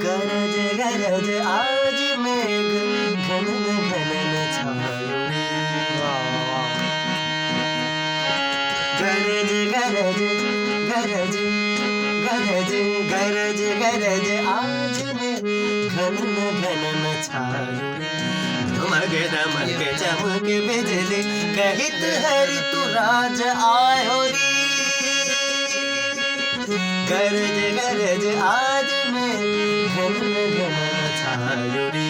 गरज गरज आज मेघ घनन घनन छायो गरज गरज गरज गरज गरज गरज आज मेघ घनन घनन छायो धमक धमक चमक बिजली कहित हरि तू राज आयो री गरज गरज आज में घनन घनन छायो री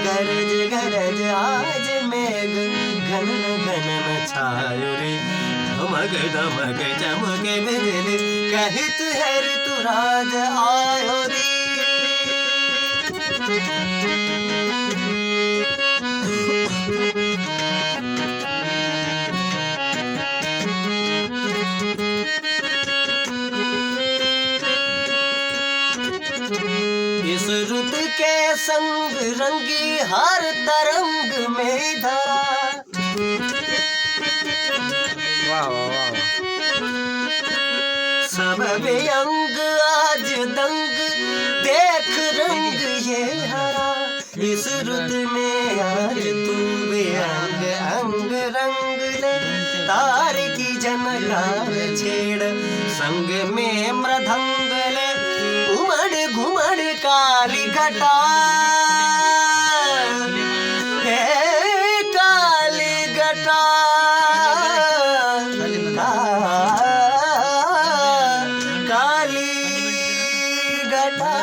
गरज गरज आज मेघ घनन घनन छायो री धमक धमक चमक बिजली कहित हरि तू राज आयो री इस रुत के संग रंगी हर तरंग में धरा वाह वाह सब व्यंग आज दंग देख रंग ये हरा इस रुत में आज तू व्यंग अंग रंग ले तार की जनकार छेड़ संग में मृदंग ले उमड़ घुमड़ काली घटा हे काली घटा काली घटा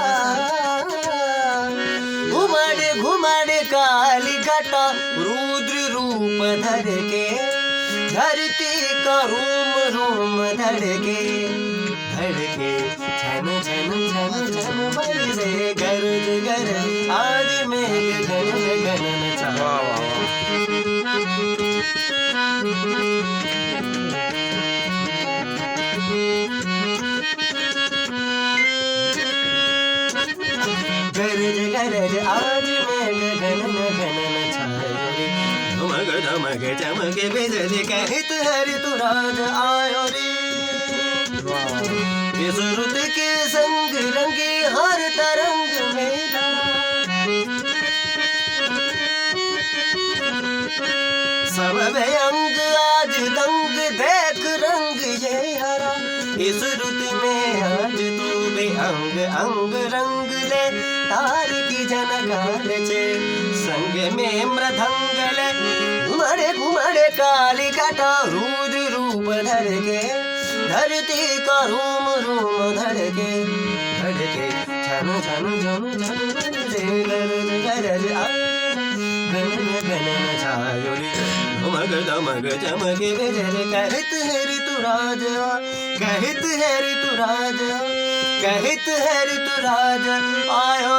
घुमड़ घुमड़ काली घटा रुद्र रूप धर के धरती का रूम धड़के धड़के छन छन छन छन बरसे गरज गरज आज मेघ घनन घनन छायो गरज गरज आज मेघ घनन घनन छायो रे धमक धमक चमक बिजली कहित हरि तू राज आयो रे इस रुत के संग रंगी हर तरंग में सब व्यंग आज दंग देख रंग ये हरा इस रुत में आज तू भी अंग अंग रंग ले तार की जनकार छे संग में मृदंग ले घुमड़े घुमड़े काली घटा रुद्र रूप धर के धरती का रूम धड़के धड़के छन छन झन झन बरसे गरज गरज घनन घनन छायो री धमक धमक चमक बिजली कहित हरि तू राज कहित हरि तू राज कहित हरि तू राज आयो